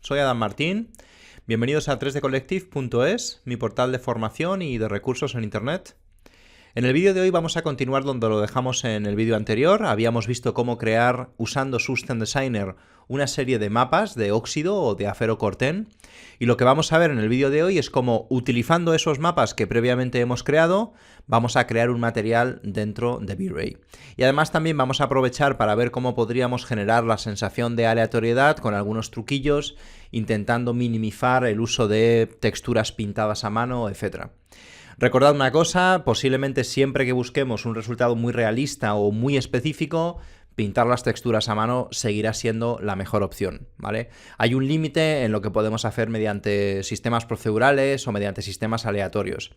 soy Adam Martín. Bienvenidos a 3dcollective.es, mi portal de formación y de recursos en Internet. En el vídeo de hoy vamos a continuar donde lo dejamos en el vídeo anterior. Habíamos visto cómo crear, usando System Designer, una serie de mapas de óxido o de acero corten. Y lo que vamos a ver en el vídeo de hoy es cómo, utilizando esos mapas que previamente hemos creado, vamos a crear un material dentro de V-Ray. Y además también vamos a aprovechar para ver cómo podríamos generar la sensación de aleatoriedad con algunos truquillos, intentando minimizar el uso de texturas pintadas a mano, etc. Recordad una cosa, posiblemente siempre que busquemos un resultado muy realista o muy específico, pintar las texturas a mano seguirá siendo la mejor opción, ¿vale? Hay un límite en lo que podemos hacer mediante sistemas procedurales o mediante sistemas aleatorios.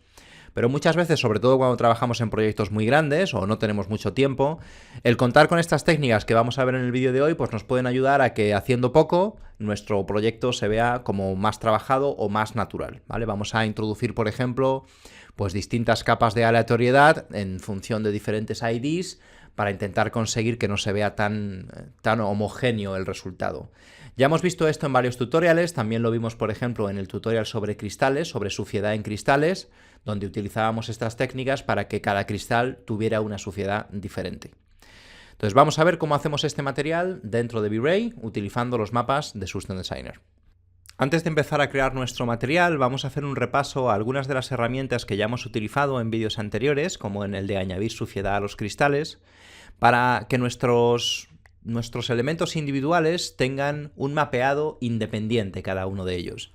Pero muchas veces, sobre todo cuando trabajamos en proyectos muy grandes o no tenemos mucho tiempo, el contar con estas técnicas que vamos a ver en el vídeo de hoy, pues nos pueden ayudar a que haciendo poco nuestro proyecto se vea como más trabajado o más natural, ¿vale? Vamos a introducir, por ejemplo, pues distintas capas de aleatoriedad en función de diferentes IDs para intentar conseguir que no se vea tan homogéneo el resultado. Ya hemos visto esto en varios tutoriales, también lo vimos por ejemplo en el tutorial sobre cristales, sobre suciedad en cristales, donde utilizábamos estas técnicas para que cada cristal tuviera una suciedad diferente. Entonces vamos a ver cómo hacemos este material dentro de V-Ray utilizando los mapas de System Designer. Antes de empezar a crear nuestro material, vamos a hacer un repaso a algunas de las herramientas que ya hemos utilizado en vídeos anteriores, como en el de añadir suciedad a los cristales, para que nuestros elementos individuales tengan un mapeado independiente cada uno de ellos.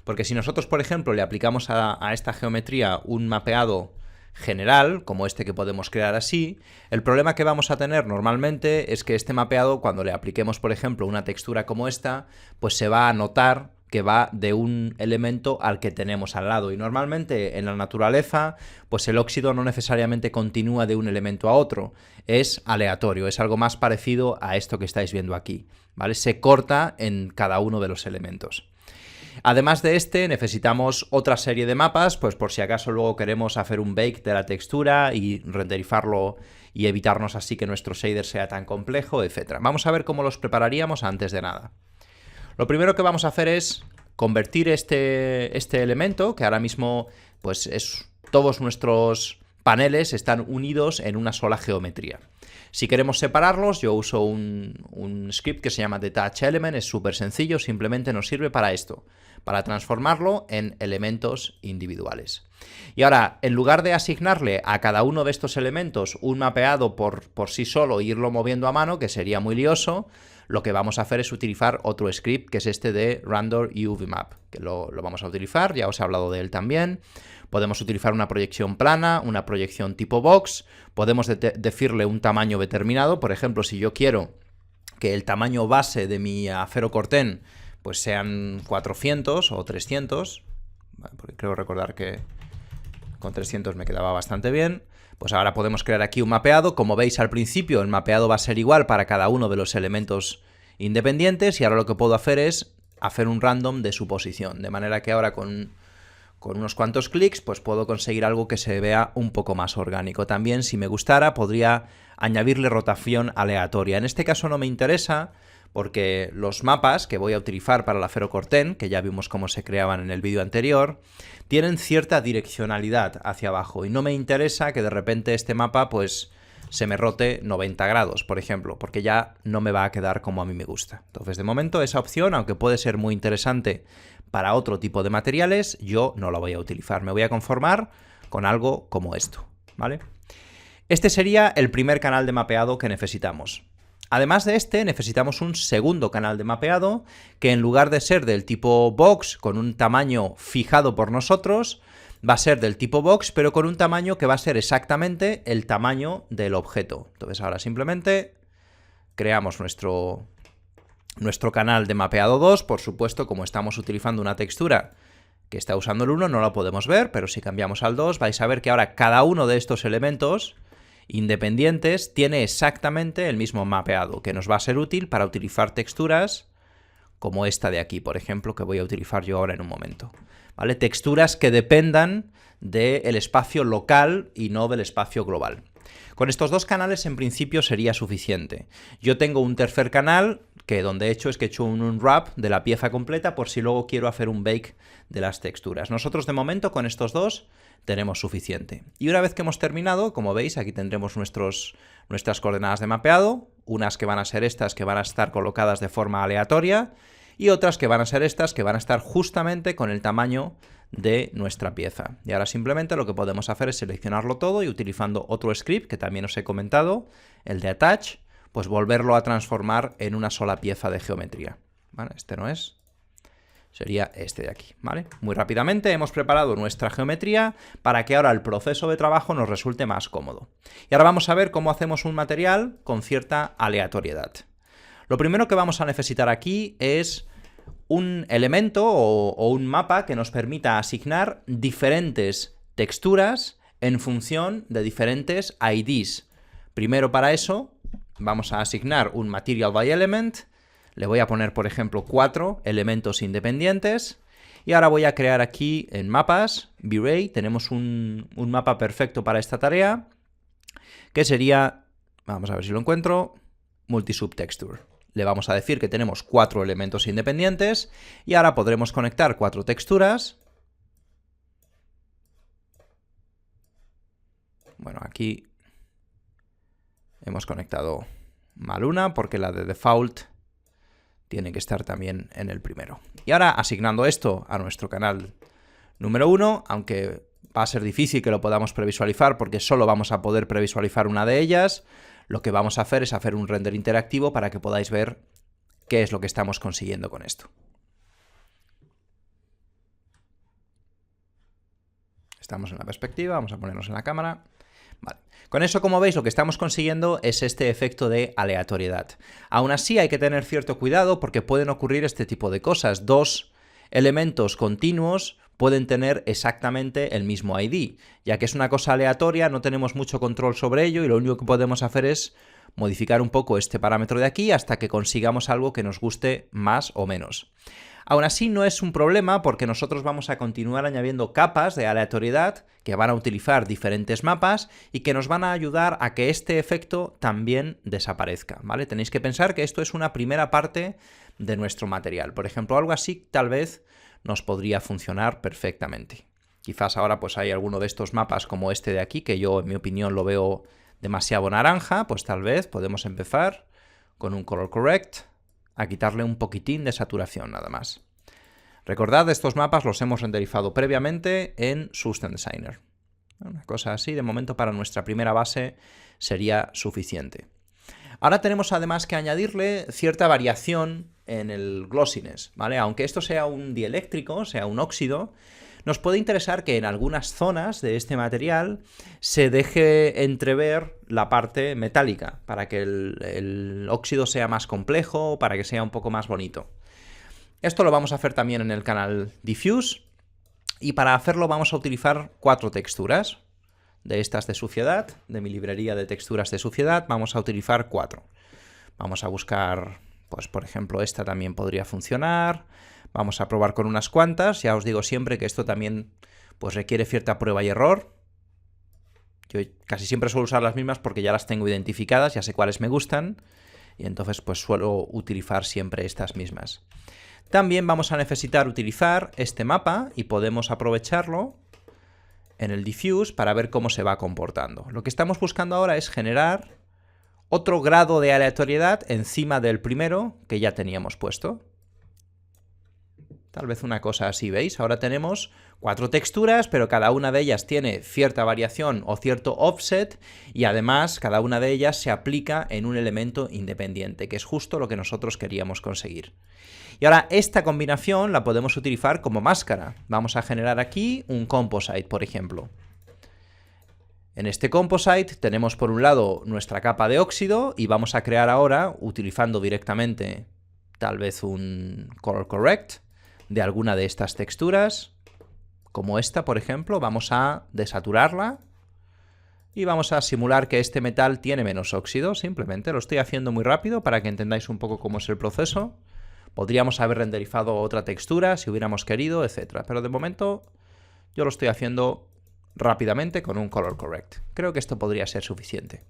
Porque si nosotros, por ejemplo, le aplicamos a esta geometría un mapeado general, como este que podemos crear así, el problema que vamos a tener normalmente es que este mapeado, cuando le apliquemos, por ejemplo, una textura como esta, pues se va a notar que va de un elemento al que tenemos al lado. Y normalmente en la naturaleza, pues el óxido no necesariamente continúa de un elemento a otro, es aleatorio, es algo más parecido a esto que estáis viendo aquí, ¿vale? Se corta en cada uno de los elementos. Además de este, necesitamos otra serie de mapas, pues por si acaso luego queremos hacer un bake de la textura y renderizarlo y evitarnos así que nuestro shader sea tan complejo, etc. Vamos a ver cómo los prepararíamos antes de nada. Lo primero que vamos a hacer es convertir este elemento, que ahora mismo pues todos nuestros paneles están unidos en una sola geometría. Si queremos separarlos, yo uso un script que se llama Detach Element, es súper sencillo, simplemente nos sirve para esto, para transformarlo en elementos individuales. Y ahora, en lugar de asignarle a cada uno de estos elementos un mapeado por sí solo e irlo moviendo a mano, que sería muy lioso, lo que vamos a hacer es utilizar otro script, que es este de Random UV Map, que lo vamos a utilizar, ya os he hablado de él también. Podemos utilizar una proyección plana, una proyección tipo box, podemos decirle un tamaño determinado, por ejemplo, si yo quiero que el tamaño base de mi acero corten pues sean 400 o 300, porque creo recordar que con 300 me quedaba bastante bien. Pues ahora podemos crear aquí un mapeado. Como veis al principio el mapeado va a ser igual para cada uno de los elementos independientes y ahora lo que puedo hacer es hacer un random de su posición. De manera que ahora con unos cuantos clics pues puedo conseguir algo que se vea un poco más orgánico. También si me gustara podría añadirle rotación aleatoria. En este caso no me interesa porque los mapas que voy a utilizar para el acero corten, que ya vimos cómo se creaban en el vídeo anterior, tienen cierta direccionalidad hacia abajo y no me interesa que de repente este mapa pues se me rote 90 grados, por ejemplo, porque ya no me va a quedar como a mí me gusta. Entonces, de momento, esa opción, aunque puede ser muy interesante para otro tipo de materiales, yo no la voy a utilizar. Me voy a conformar con algo como esto, ¿vale? Este sería el primer canal de mapeado que necesitamos. Además de este, necesitamos un segundo canal de mapeado que en lugar de ser del tipo box con un tamaño fijado por nosotros, va a ser del tipo box pero con un tamaño que va a ser exactamente el tamaño del objeto. Entonces ahora simplemente creamos nuestro canal de mapeado 2, por supuesto como estamos utilizando una textura que está usando el 1 no la podemos ver, pero si cambiamos al 2 vais a ver que ahora cada uno de estos elementos independientes tiene exactamente el mismo mapeado, que nos va a ser útil para utilizar texturas como esta de aquí, por ejemplo, que voy a utilizar yo ahora en un momento, ¿vale? Texturas que dependan del espacio local y no del espacio global. Con estos dos canales en principio sería suficiente. Yo tengo un tercer canal que donde he hecho es que he hecho un unwrap de la pieza completa por si luego quiero hacer un bake de las texturas. Nosotros de momento con estos dos tenemos suficiente. Y una vez que hemos terminado, como veis, aquí tendremos nuestras coordenadas de mapeado, unas que van a ser estas que van a estar colocadas de forma aleatoria y otras que van a ser estas que van a estar justamente con el tamaño de nuestra pieza. Y ahora simplemente lo que podemos hacer es seleccionarlo todo y utilizando otro script que también os he comentado, el de attach, pues volverlo a transformar en una sola pieza de geometría. ¿Vale? Este no es, sería este de aquí, ¿vale? Muy rápidamente hemos preparado nuestra geometría para que ahora el proceso de trabajo nos resulte más cómodo. Y ahora vamos a ver cómo hacemos un material con cierta aleatoriedad. Lo primero que vamos a necesitar aquí es un elemento o un mapa que nos permita asignar diferentes texturas en función de diferentes IDs. Primero para eso vamos a asignar un Material by Element, le voy a poner por ejemplo 4 elementos independientes y ahora voy a crear aquí en mapas, V-Ray, tenemos un mapa perfecto para esta tarea que sería, vamos a ver si lo encuentro, Multisubtexture. Le vamos a decir que tenemos 4 elementos independientes y ahora podremos conectar 4 texturas. Bueno, aquí hemos conectado mal una porque la de default tiene que estar también en el primero. Y ahora asignando esto a nuestro canal número 1, aunque va a ser difícil que lo podamos previsualizar porque solo vamos a poder previsualizar una de ellas, lo que vamos a hacer es hacer un render interactivo para que podáis ver qué es lo que estamos consiguiendo con esto. Estamos en la perspectiva, vamos a ponernos en la cámara. Vale. Con eso, como veis, lo que estamos consiguiendo es este efecto de aleatoriedad. Aún así, hay que tener cierto cuidado porque pueden ocurrir este tipo de cosas. Dos elementos continuos pueden tener exactamente el mismo ID. Ya que es una cosa aleatoria, no tenemos mucho control sobre ello y lo único que podemos hacer es modificar un poco este parámetro de aquí hasta que consigamos algo que nos guste más o menos. Aún así no es un problema porque nosotros vamos a continuar añadiendo capas de aleatoriedad que van a utilizar diferentes mapas y que nos van a ayudar a que este efecto también desaparezca, ¿vale? Tenéis que pensar que esto es una primera parte de nuestro material. Por ejemplo, algo así tal vez nos podría funcionar perfectamente. Quizás ahora pues hay alguno de estos mapas como este de aquí que yo en mi opinión lo veo demasiado naranja, pues tal vez podemos empezar con un color correct a quitarle un poquitín de saturación nada más. Recordad, estos mapas los hemos renderizado previamente en System Designer. Una cosa así, de momento para nuestra primera base sería suficiente. Ahora tenemos además que añadirle cierta variación en el glossiness, ¿vale? Aunque esto sea un dieléctrico, sea un óxido, nos puede interesar que en algunas zonas de este material se deje entrever la parte metálica para que el óxido sea más complejo, para que sea un poco más bonito. Esto lo vamos a hacer también en el canal Diffuse y para hacerlo vamos a utilizar 4 texturas. De estas de suciedad, de mi librería de texturas de suciedad, vamos a utilizar 4. Vamos a buscar, pues por ejemplo, esta también podría funcionar. Vamos a probar con unas cuantas. Ya os digo siempre que esto también pues requiere cierta prueba y error. Yo casi siempre suelo usar las mismas porque ya las tengo identificadas, ya sé cuáles me gustan. Y entonces pues suelo utilizar siempre estas mismas. También vamos a necesitar utilizar este mapa y podemos aprovecharlo en el Diffuse para ver cómo se va comportando. Lo que estamos buscando ahora es generar otro grado de aleatoriedad encima del primero que ya teníamos puesto. Tal vez una cosa así, ¿veis? Ahora tenemos 4 texturas, pero cada una de ellas tiene cierta variación o cierto offset y además cada una de ellas se aplica en un elemento independiente, que es justo lo que nosotros queríamos conseguir. Y ahora esta combinación la podemos utilizar como máscara. Vamos a generar aquí un composite, por ejemplo. En este composite tenemos por un lado nuestra capa de óxido y vamos a crear ahora, utilizando directamente tal vez un color correct de alguna de estas texturas, como esta, por ejemplo, vamos a desaturarla y vamos a simular que este metal tiene menos óxido. Simplemente lo estoy haciendo muy rápido para que entendáis un poco cómo es el proceso. Podríamos haber renderizado otra textura si hubiéramos querido, etc. Pero de momento yo lo estoy haciendo rápidamente con un color correct. Creo que esto podría ser suficiente.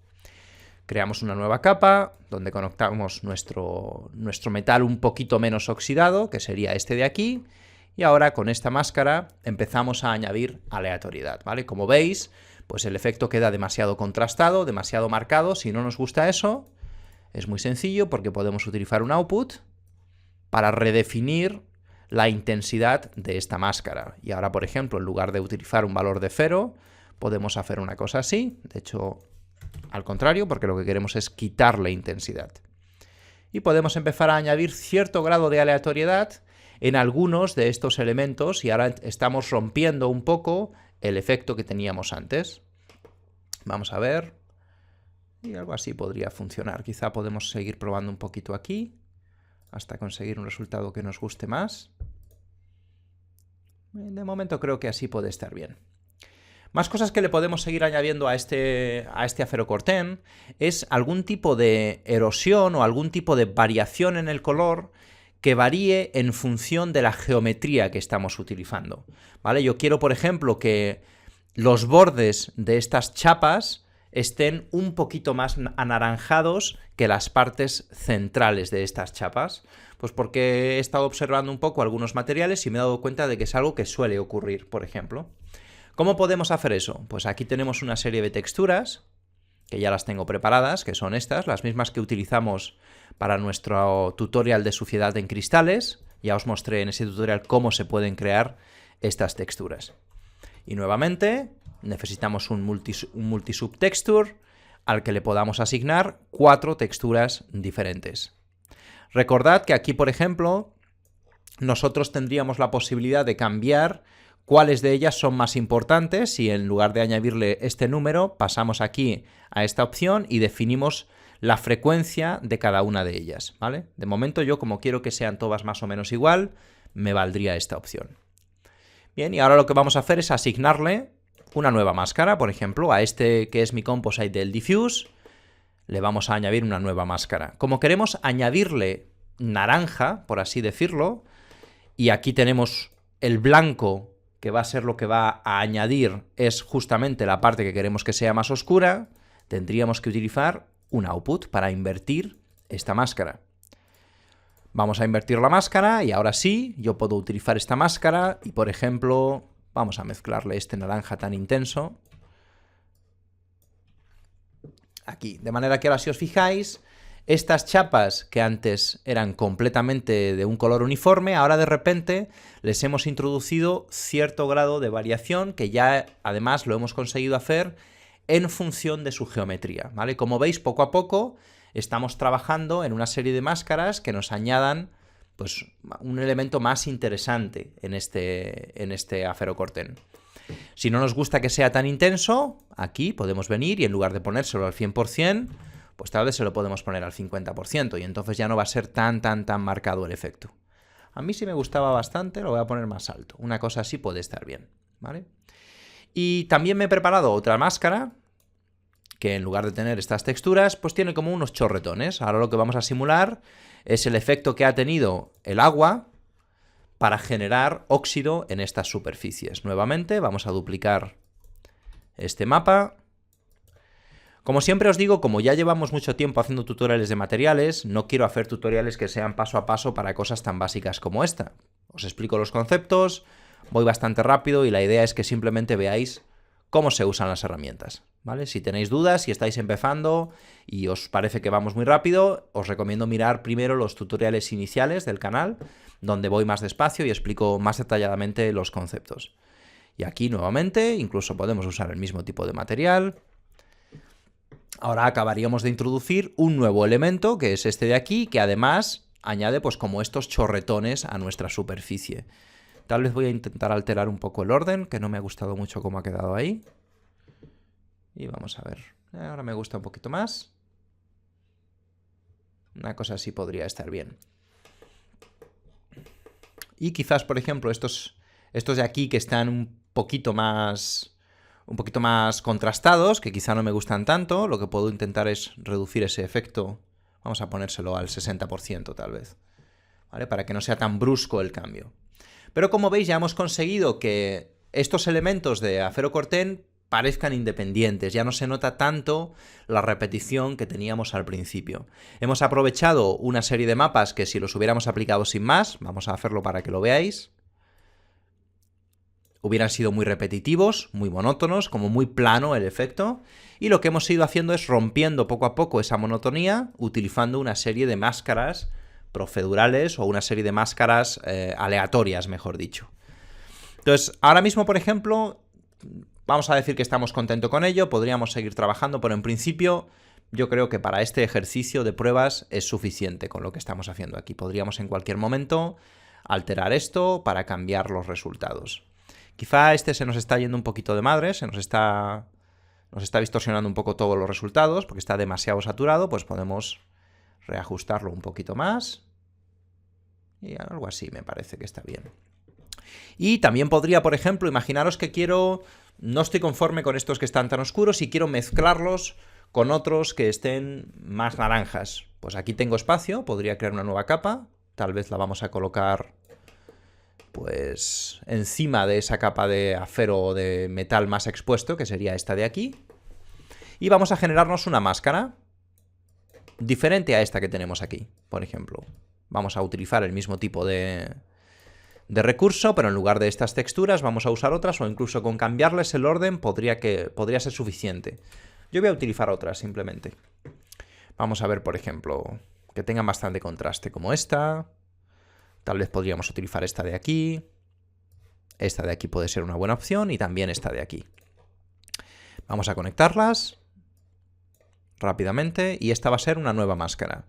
Creamos una nueva capa donde conectamos nuestro metal un poquito menos oxidado, que sería este de aquí, y ahora con esta máscara empezamos a añadir aleatoriedad, ¿vale? Como veis, pues el efecto queda demasiado contrastado, demasiado marcado. Si no nos gusta eso, es muy sencillo porque podemos utilizar un output para redefinir la intensidad de esta máscara. Y ahora, por ejemplo, en lugar de utilizar un valor de 0, podemos hacer una cosa así. De hecho, al contrario, porque lo que queremos es quitarle intensidad. Y podemos empezar a añadir cierto grado de aleatoriedad en algunos de estos elementos y ahora estamos rompiendo un poco el efecto que teníamos antes. Vamos a ver. Y algo así podría funcionar. Quizá podemos seguir probando un poquito aquí hasta conseguir un resultado que nos guste más. De momento creo que así puede estar bien. Más cosas que le podemos seguir añadiendo a este aferocorten es algún tipo de erosión o algún tipo de variación en el color que varíe en función de la geometría que estamos utilizando, ¿vale? Yo quiero, por ejemplo, que los bordes de estas chapas estén un poquito más anaranjados que las partes centrales de estas chapas. Pues porque he estado observando un poco algunos materiales y me he dado cuenta de que es algo que suele ocurrir, por ejemplo. ¿Cómo podemos hacer eso? Pues aquí tenemos una serie de texturas, que ya las tengo preparadas, que son estas, las mismas que utilizamos para nuestro tutorial de suciedad en cristales. Ya os mostré en ese tutorial cómo se pueden crear estas texturas. Y nuevamente necesitamos un multisubtexture al que le podamos asignar 4 texturas diferentes. Recordad que aquí, por ejemplo, nosotros tendríamos la posibilidad de cambiar cuáles de ellas son más importantes y en lugar de añadirle este número, pasamos aquí a esta opción y definimos la frecuencia de cada una de ellas, ¿vale? De momento yo, como quiero que sean todas más o menos igual, me valdría esta opción. Bien, y ahora lo que vamos a hacer es asignarle una nueva máscara. Por ejemplo, a este que es mi composite del diffuse, le vamos a añadir una nueva máscara. Como queremos añadirle naranja, por así decirlo, y aquí tenemos el blanco, que va a ser lo que va a añadir, es justamente la parte que queremos que sea más oscura, tendríamos que utilizar un output para invertir esta máscara. Vamos a invertir la máscara y ahora sí, yo puedo utilizar esta máscara y, por ejemplo, vamos a mezclarle este naranja tan intenso aquí. De manera que ahora, si os fijáis, estas chapas que antes eran completamente de un color uniforme, ahora de repente les hemos introducido cierto grado de variación que ya además lo hemos conseguido hacer en función de su geometría, ¿vale? Como veis, poco a poco estamos trabajando en una serie de máscaras que nos añadan pues, un elemento más interesante en este aferocorten. Si no nos gusta que sea tan intenso, aquí podemos venir y en lugar de ponérselo al 100%, pues tal vez se lo podemos poner al 50% y entonces ya no va a ser tan marcado el efecto. A mí sí me gustaba bastante, lo voy a poner más alto. Una cosa así puede estar bien, ¿vale? Y también me he preparado otra máscara que en lugar de tener estas texturas, pues tiene como unos chorretones. Ahora lo que vamos a simular es el efecto que ha tenido el agua para generar óxido en estas superficies. Nuevamente vamos a duplicar este mapa. Como siempre os digo, como ya llevamos mucho tiempo haciendo tutoriales de materiales, no quiero hacer tutoriales que sean paso a paso para cosas tan básicas como esta. Os explico los conceptos, voy bastante rápido y la idea es que simplemente veáis cómo se usan las herramientas, ¿vale? Si tenéis dudas, si estáis empezando y os parece que vamos muy rápido, os recomiendo mirar primero los tutoriales iniciales del canal, donde voy más despacio y explico más detalladamente los conceptos. Y aquí nuevamente, incluso podemos usar el mismo tipo de material. Ahora acabaríamos de introducir un nuevo elemento, que es este de aquí, que además añade pues como estos chorretones a nuestra superficie. Tal vez voy a intentar alterar un poco el orden, que no me ha gustado mucho cómo ha quedado ahí. Y vamos a ver. Ahora me gusta un poquito más. Una cosa así podría estar bien. Y quizás, por ejemplo, estos de aquí que están un poquito más contrastados, que quizá no me gustan tanto, lo que puedo intentar es reducir ese efecto. Vamos a ponérselo al 60% tal vez, ¿vale? Para que no sea tan brusco el cambio. Pero como veis ya hemos conseguido que estos elementos de Afero Corten parezcan independientes, ya no se nota tanto la repetición que teníamos al principio. Hemos aprovechado una serie de mapas que si los hubiéramos aplicado sin más, vamos a hacerlo para que lo veáis, hubieran sido muy repetitivos, muy monótonos, como muy plano el efecto, y lo que hemos ido haciendo es rompiendo poco a poco esa monotonía, utilizando una serie de máscaras procedurales o una serie de máscaras aleatorias, mejor dicho. Entonces, ahora mismo, por ejemplo, vamos a decir que estamos contentos con ello, podríamos seguir trabajando, pero en principio yo creo que para este ejercicio de pruebas es suficiente con lo que estamos haciendo aquí. Podríamos en cualquier momento alterar esto para cambiar los resultados. Quizá este se nos está yendo un poquito de madre, nos está distorsionando un poco todos los resultados porque está demasiado saturado, pues podemos reajustarlo un poquito más y algo así me parece que está bien. Y también podría, por ejemplo, imaginaros que no estoy conforme con estos que están tan oscuros y quiero mezclarlos con otros que estén más naranjas. Pues aquí tengo espacio, podría crear una nueva capa, tal vez la vamos a colocar pues encima de esa capa de acero o de metal más expuesto, que sería esta de aquí. Y vamos a generarnos una máscara diferente a esta que tenemos aquí, por ejemplo. Vamos a utilizar el mismo tipo de recurso, pero en lugar de estas texturas vamos a usar otras, o incluso con cambiarles el orden podría ser suficiente. Yo voy a utilizar otras simplemente. Vamos a ver, por ejemplo, que tengan bastante contraste como esta. Tal vez podríamos utilizar esta de aquí. Esta de aquí puede ser una buena opción y también esta de aquí. Vamos a conectarlas rápidamente y esta va a ser una nueva máscara.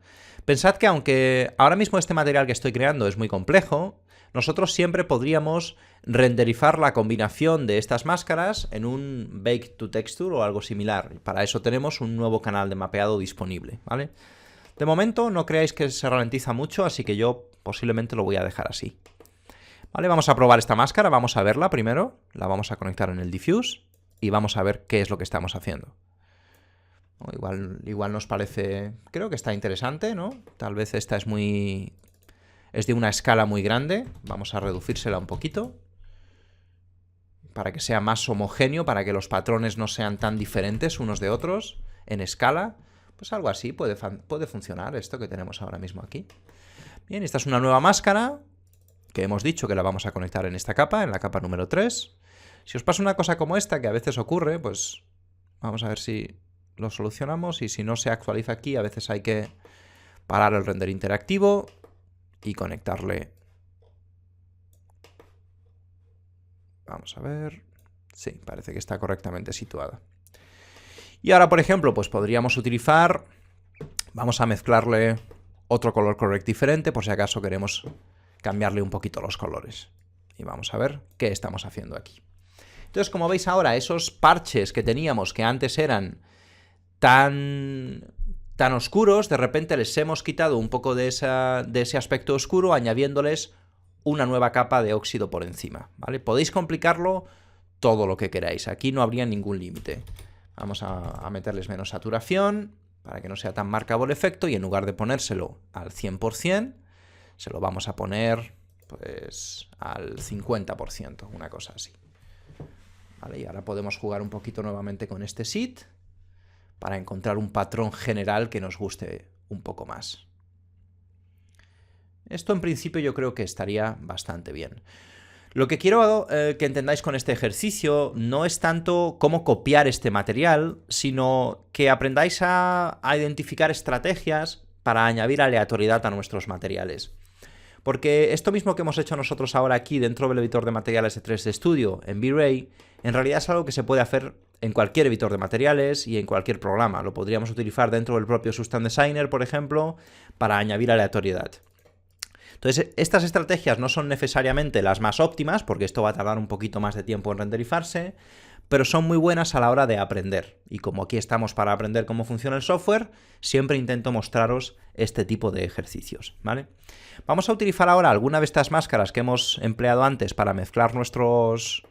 Pensad que aunque ahora mismo este material que estoy creando es muy complejo, nosotros siempre podríamos renderizar la combinación de estas máscaras en un Bake to Texture o algo similar. Para eso tenemos un nuevo canal de mapeado disponible, ¿vale? De momento no creáis que se ralentiza mucho, así que yo posiblemente lo voy a dejar así. Vale, vamos a probar esta máscara, vamos a verla primero, la vamos a conectar en el Diffuse y vamos a ver qué es lo que estamos haciendo. Igual nos parece, creo que está interesante, ¿no? Tal vez esta es de una escala muy grande, vamos a reducírsela un poquito para que sea más homogéneo, para que los patrones no sean tan diferentes unos de otros en escala. Pues algo así puede funcionar esto que tenemos ahora mismo aquí. Bien, esta es una nueva máscara que hemos dicho que la vamos a conectar en esta capa, en la capa número 3. Si os pasa una cosa como esta, que a veces ocurre, pues vamos a ver si lo solucionamos, y si no se actualiza aquí, a veces hay que parar el render interactivo y conectarle. Vamos a ver. Sí, parece que está correctamente situada. Y ahora, por ejemplo, pues podríamos utilizar, vamos a mezclarle otro color correct diferente, por si acaso queremos cambiarle un poquito los colores. Y vamos a ver qué estamos haciendo aquí. Entonces, como veis ahora, esos parches que teníamos que antes eran tan oscuros, de repente les hemos quitado un poco de ese aspecto oscuro, añadiéndoles una nueva capa de óxido por encima, ¿vale? Podéis complicarlo todo lo que queráis, aquí no habría ningún límite. Vamos a meterles menos saturación para que no sea tan marcado el efecto, y en lugar de ponérselo al 100%, se lo vamos a poner pues al 50%, una cosa así. Vale, y ahora podemos jugar un poquito nuevamente con este seed para encontrar un patrón general que nos guste un poco más. Esto en principio yo creo que estaría bastante bien. Lo que quiero que entendáis con este ejercicio no es tanto cómo copiar este material, sino que aprendáis a identificar estrategias para añadir aleatoriedad a nuestros materiales. Porque esto mismo que hemos hecho nosotros ahora aquí dentro del editor de materiales de 3D Studio en V-Ray, en realidad es algo que se puede hacer en cualquier editor de materiales y en cualquier programa. Lo podríamos utilizar dentro del propio Substance Designer, por ejemplo, para añadir aleatoriedad. Entonces, estas estrategias no son necesariamente las más óptimas, porque esto va a tardar un poquito más de tiempo en renderizarse, pero son muy buenas a la hora de aprender. Y como aquí estamos para aprender cómo funciona el software, siempre intento mostraros este tipo de ejercicios, ¿vale? Vamos a utilizar ahora alguna de estas máscaras que hemos empleado antes para mezclar nuestros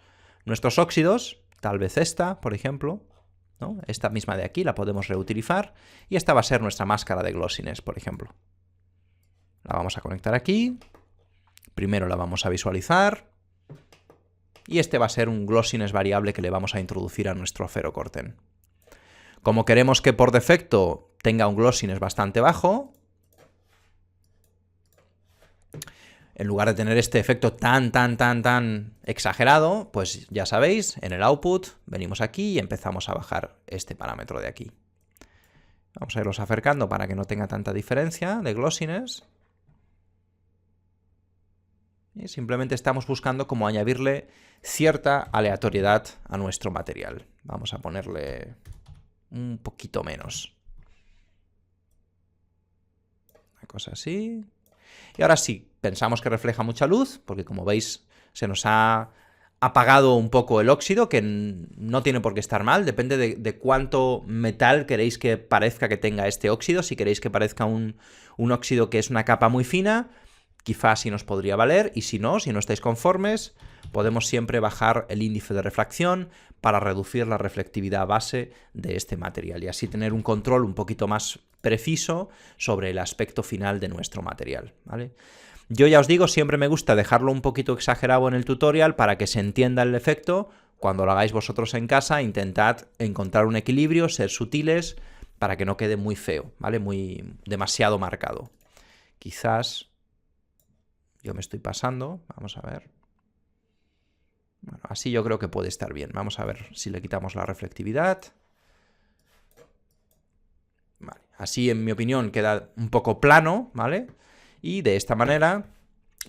óxidos, tal vez esta, por ejemplo, ¿no? Esta misma de aquí la podemos reutilizar, y esta va a ser nuestra máscara de glossiness, por ejemplo. La vamos a conectar aquí, primero la vamos a visualizar, y este va a ser un glossiness variable que le vamos a introducir a nuestro ferocorten. Como queremos que por defecto tenga un glossiness bastante bajo, en lugar de tener este efecto tan exagerado, pues ya sabéis, en el output venimos aquí y empezamos a bajar este parámetro de aquí. Vamos a irlos acercando para que no tenga tanta diferencia de glossiness. Y simplemente estamos buscando cómo añadirle cierta aleatoriedad a nuestro material. Vamos a ponerle un poquito menos. Una cosa así. Y ahora sí, pensamos que refleja mucha luz, porque como veis se nos ha apagado un poco el óxido, que no tiene por qué estar mal, depende de cuánto metal queréis que parezca que tenga este óxido. Si queréis que parezca un óxido que es una capa muy fina, quizás sí nos podría valer, y si no estáis conformes, podemos siempre bajar el índice de refracción para reducir la reflectividad base de este material y así tener un control un poquito más preciso sobre el aspecto final de nuestro material, ¿vale? Yo ya os digo, siempre me gusta dejarlo un poquito exagerado en el tutorial para que se entienda el efecto. Cuando lo hagáis vosotros en casa, intentad encontrar un equilibrio, ser sutiles, para que no quede muy feo, ¿vale? Demasiado marcado. Quizás yo me estoy pasando, vamos a ver. Bueno, así yo creo que puede estar bien. Vamos a ver si le quitamos la reflectividad. Vale. Así, en mi opinión, queda un poco plano, ¿vale? Y de esta manera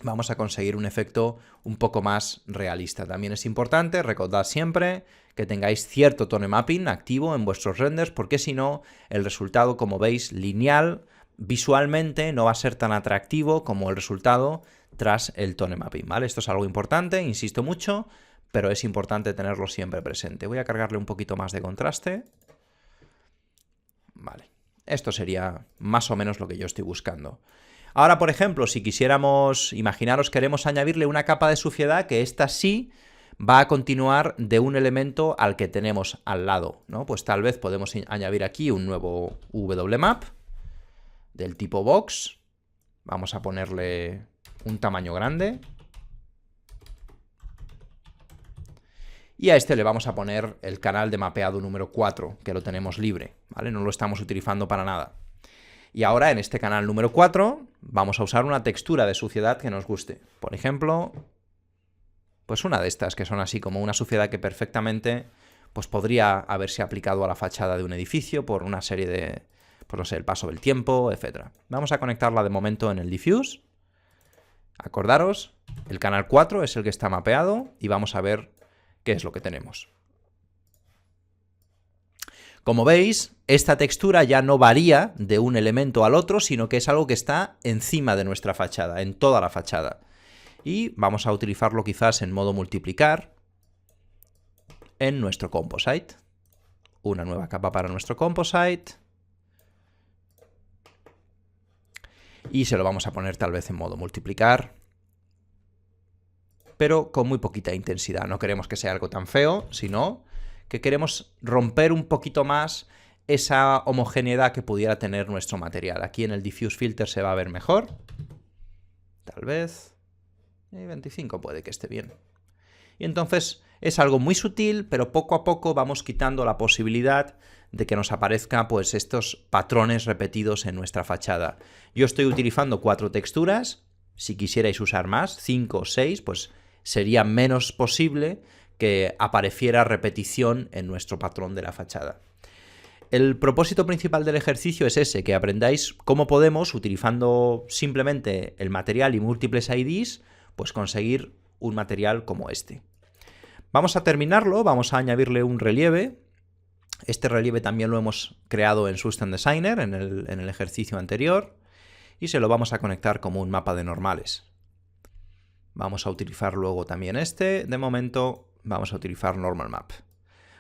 vamos a conseguir un efecto un poco más realista. También es importante, recordad siempre que tengáis cierto tone mapping activo en vuestros renders, porque si no, el resultado, como veis, lineal, visualmente no va a ser tan atractivo como el resultado tras el tone mapping, ¿vale? Esto es algo importante, insisto mucho, pero es importante tenerlo siempre presente. Voy a cargarle un poquito más de contraste. Vale, esto sería más o menos lo que yo estoy buscando. Ahora, por ejemplo, si quisiéramos, imaginaros, queremos añadirle una capa de suciedad, que esta sí va a continuar de un elemento al que tenemos al lado, ¿no? Pues tal vez podemos añadir aquí un nuevo WMap del tipo box. Vamos a ponerle un tamaño grande. Y a este le vamos a poner el canal de mapeado número 4, que lo tenemos libre, ¿vale? No lo estamos utilizando para nada. Y ahora en este canal número 4 vamos a usar una textura de suciedad que nos guste. Por ejemplo, pues una de estas que son así como una suciedad que perfectamente pues podría haberse aplicado a la fachada de un edificio por una serie de, pues no sé, el paso del tiempo, etc. Vamos a conectarla de momento en el diffuse. Acordaros, el canal 4 es el que está mapeado y vamos a ver qué es lo que tenemos. Como veis, esta textura ya no varía de un elemento al otro, sino que es algo que está encima de nuestra fachada, en toda la fachada. Y vamos a utilizarlo quizás en modo multiplicar en nuestro composite. Una nueva capa para nuestro composite. Y se lo vamos a poner tal vez en modo multiplicar, pero con muy poquita intensidad. No queremos que sea algo tan feo, sino que queremos romper un poquito más esa homogeneidad que pudiera tener nuestro material. Aquí en el Diffuse Filter se va a ver mejor. Tal vez. 25 puede que esté bien. Y entonces es algo muy sutil, pero poco a poco vamos quitando la posibilidad de que nos aparezcan pues estos patrones repetidos en nuestra fachada. Yo estoy utilizando 4 texturas. Si quisierais usar más, 5 o 6, pues sería menos posible que apareciera repetición en nuestro patrón de la fachada. El propósito principal del ejercicio es ese, que aprendáis cómo podemos, utilizando simplemente el material y múltiples IDs, pues conseguir un material como este. Vamos a terminarlo, vamos a añadirle un relieve. Este relieve también lo hemos creado en Sustain Designer, en el ejercicio anterior, y se lo vamos a conectar como un mapa de normales. Vamos a utilizar luego también este. De momento vamos a utilizar Normal Map.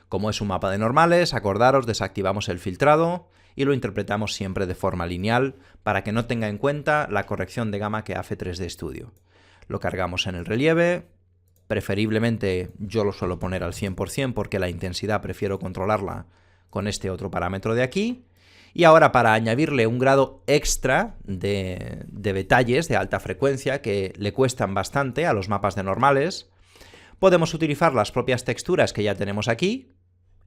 Como es un mapa de normales, acordaros, desactivamos el filtrado y lo interpretamos siempre de forma lineal para que no tenga en cuenta la corrección de gama que hace 3D Studio. Lo cargamos en el relieve, preferiblemente yo lo suelo poner al 100% porque la intensidad prefiero controlarla con este otro parámetro de aquí. Y ahora para añadirle un grado extra de detalles de alta frecuencia que le cuestan bastante a los mapas de normales, Podemos utilizar las propias texturas que ya tenemos aquí,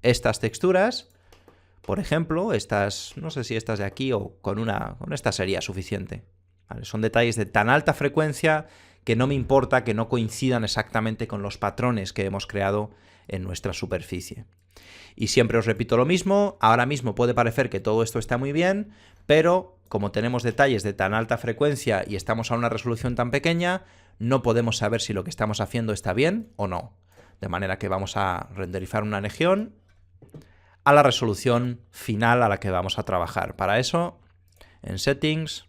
estas texturas, por ejemplo, estas, no sé si estas de aquí o con esta sería suficiente. ¿Vale? Son detalles de tan alta frecuencia que no me importa que no coincidan exactamente con los patrones que hemos creado en nuestra superficie. Y siempre os repito lo mismo, ahora mismo puede parecer que todo esto está muy bien, pero como tenemos detalles de tan alta frecuencia y estamos a una resolución tan pequeña, no podemos saber si lo que estamos haciendo está bien o no. De manera que vamos a renderizar una región a la resolución final a la que vamos a trabajar. Para eso, en Settings,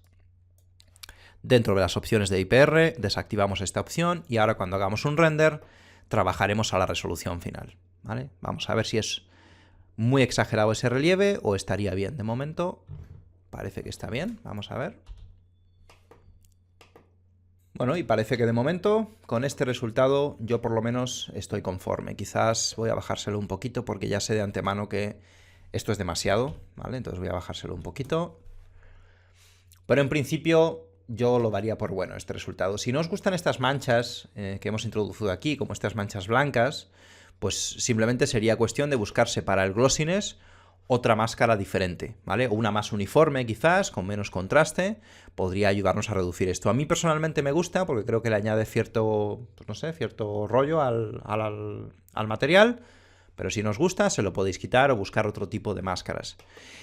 dentro de las opciones de IPR, desactivamos esta opción y ahora cuando hagamos un render, trabajaremos a la resolución final. ¿Vale? Vamos a ver si es muy exagerado ese relieve o estaría bien. De momento parece que está bien. Vamos a ver. Bueno, y parece que de momento, con este resultado, yo por lo menos estoy conforme. Quizás voy a bajárselo un poquito porque ya sé de antemano que esto es demasiado, ¿vale? Entonces voy a bajárselo un poquito. Pero en principio yo lo daría por bueno este resultado. Si no os gustan estas manchas que hemos introducido aquí, como estas manchas blancas, pues simplemente sería cuestión de buscarse para el glossiness otra máscara diferente, ¿vale? O una más uniforme quizás, con menos contraste, podría ayudarnos a reducir esto. A mí personalmente me gusta porque creo que le añade cierto, pues no sé, cierto rollo al material, pero si no os gusta se lo podéis quitar o buscar otro tipo de máscaras.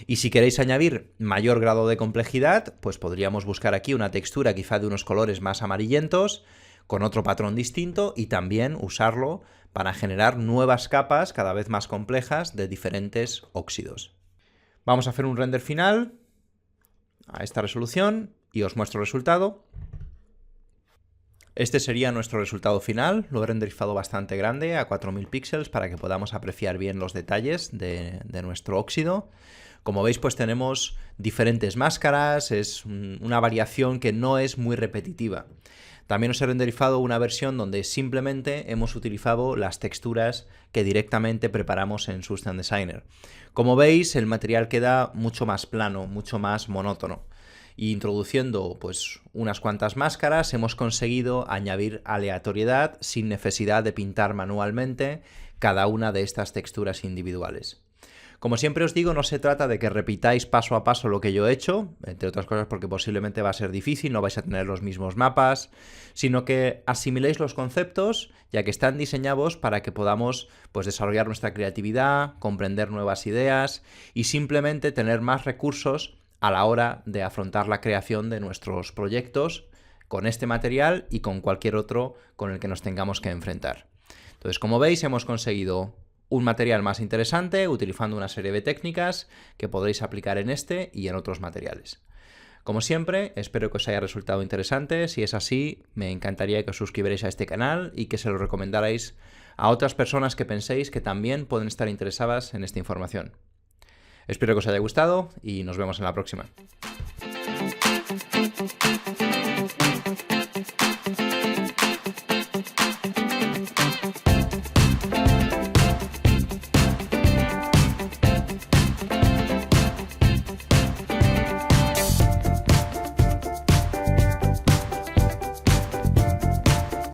Y si queréis añadir mayor grado de complejidad, pues podríamos buscar aquí una textura quizá de unos colores más amarillentos, con otro patrón distinto y también usarlo para generar nuevas capas cada vez más complejas de diferentes óxidos. Vamos a hacer un render final a esta resolución y os muestro el resultado. Este sería nuestro resultado final, lo he renderizado bastante grande, a 4000 píxeles, para que podamos apreciar bien los detalles de nuestro óxido. Como veis, pues tenemos diferentes máscaras, es una variación que no es muy repetitiva. También os he renderizado una versión donde simplemente hemos utilizado las texturas que directamente preparamos en Substance Designer. Como veis, el material queda mucho más plano, mucho más monótono. Y introduciendo pues unas cuantas máscaras hemos conseguido añadir aleatoriedad sin necesidad de pintar manualmente cada una de estas texturas individuales. Como siempre os digo, no se trata de que repitáis paso a paso lo que yo he hecho, entre otras cosas porque posiblemente va a ser difícil, no vais a tener los mismos mapas, sino que asimiléis los conceptos, ya que están diseñados para que podamos pues, desarrollar nuestra creatividad, comprender nuevas ideas y simplemente tener más recursos a la hora de afrontar la creación de nuestros proyectos con este material y con cualquier otro con el que nos tengamos que enfrentar. Entonces, como veis, hemos conseguido un material más interesante utilizando una serie de técnicas que podréis aplicar en este y en otros materiales. Como siempre, espero que os haya resultado interesante. Si es así, me encantaría que os suscribierais a este canal y que se lo recomendarais a otras personas que penséis que también pueden estar interesadas en esta información. Espero que os haya gustado y nos vemos en la próxima.